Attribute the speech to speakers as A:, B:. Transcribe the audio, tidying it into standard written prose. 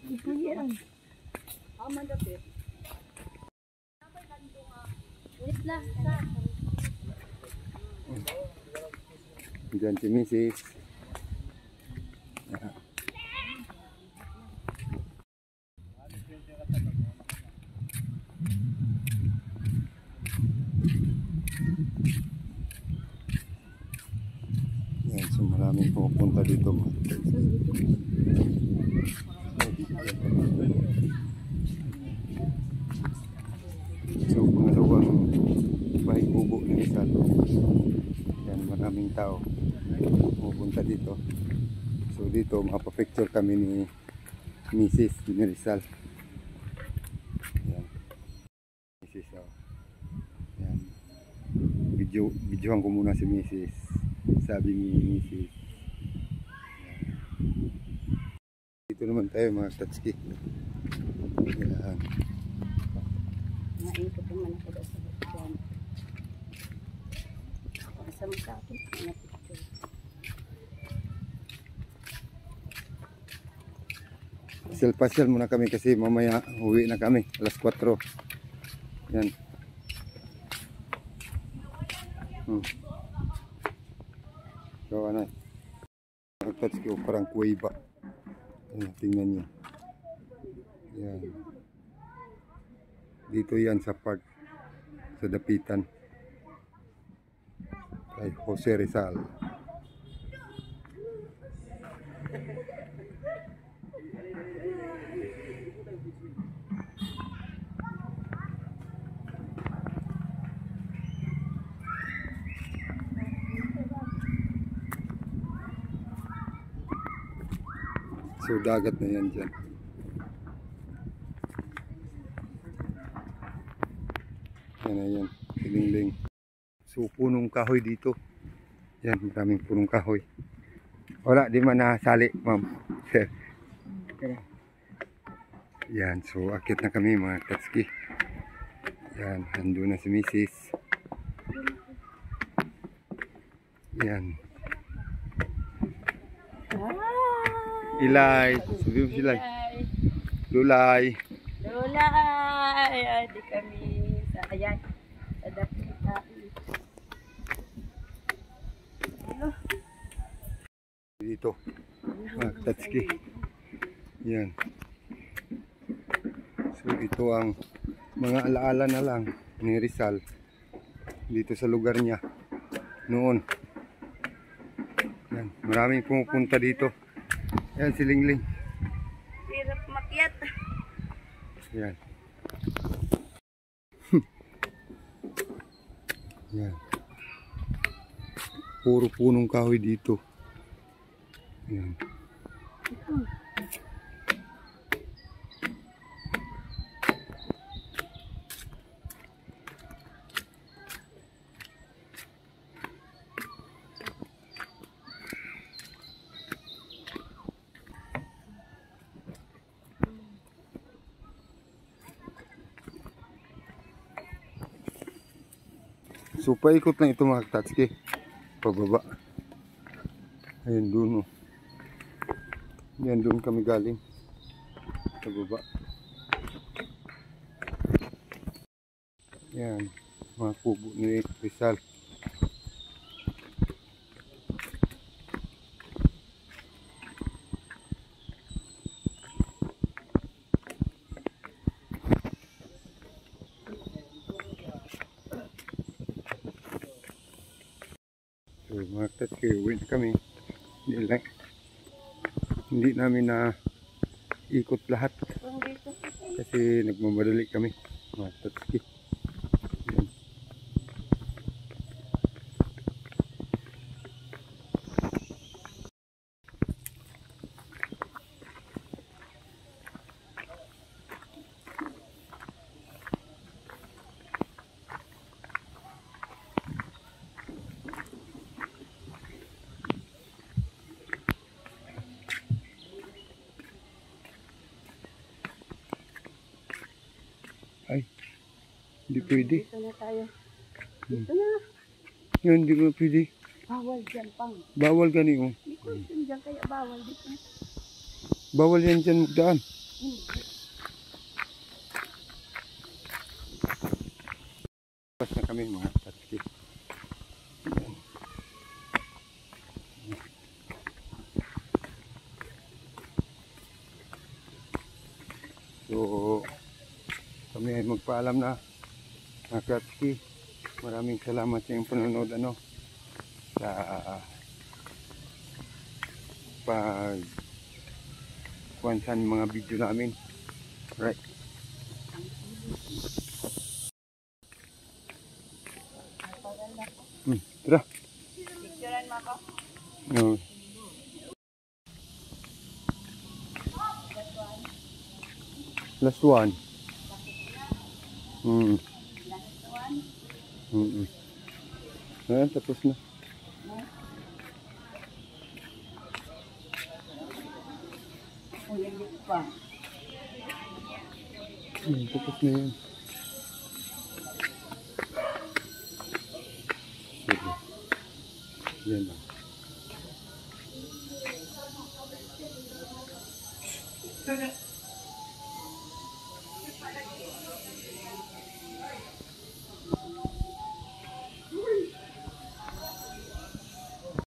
A: Ipuyan.
B: Aman dapit.
C: Diyan si Mrs. Yan, so maraming pupunta dito. So pangalawang bahay kubo ni Rizal. Yan, maraming tao pupunta dito. So dito mapapicture kami ni Mrs. ni Rizal. Yan. Mrs. Oh. Yan. Videohan ko muna si Mrs. Sabi ni Mrs. Dito naman tayo mga Tatsuki. Yan.
A: Naikot naman ako daw sa buwan. Kasama sa akin, mga picture.
C: Pasyal muna kami kasi mamaya uwi na kami. Alas 4. Yan. So ano, Tatsuki o parang kuweba. Tingnan nyo. Yan. Dito yan sa park, sa dapitan kay Jose Rizal. So dagat na yan dyan. Yan na yan, Lingling. So punong kahoy dito. Yan, maraming punong kahoy. Wala, di man nasali, ma'am. Yan, so akit na kami mga Tatsuki. Yan, nandun na si Mrs. Yan. Ilay, sabi mo sila. Lulay.
A: Lulay! Ay, di kami sa ayan. Sa dapitan.
C: Dito. Mga Tatsuki. Yan. So ito ang mga alaala na lang ni Rizal dito sa lugar niya noon. Yan. Maraming pumupunta dito. Yan si Lingling.
A: Hirap makyat.
C: Yan. Yan. Puro punong kahoy dito. Yan. So paikot lang ito mga Tatsuki. Pababa. Ayun dun oh. Yan dun kami galing. Pababa. Yan. Mga kubo ni Rizal. So mga Tatsuki, uwi na kami. Hindi namin na ikot lahat kasi nagmamadali kami mga Tatsuki. Yan. Ay, hindi pwede.
A: Dito na tayo. Dito na.
C: Yan, hindi mo pwede.
A: Bawal dyan pang.
C: Bawal gani oh.
A: Hindi ko dyan kaya bawal dito.
C: Bawal yan dyan magdaan. Pas na kami mga tatski. So, kami ay magpaalam na mga tatski. Maraming salamat sa iyong panonood sa pag kuwansan mga video namin. Right. Tara.
A: Picturean mo ako.
C: No. Last one. Ayan, tapos na. Tapos na yan. Sige. Yan lang.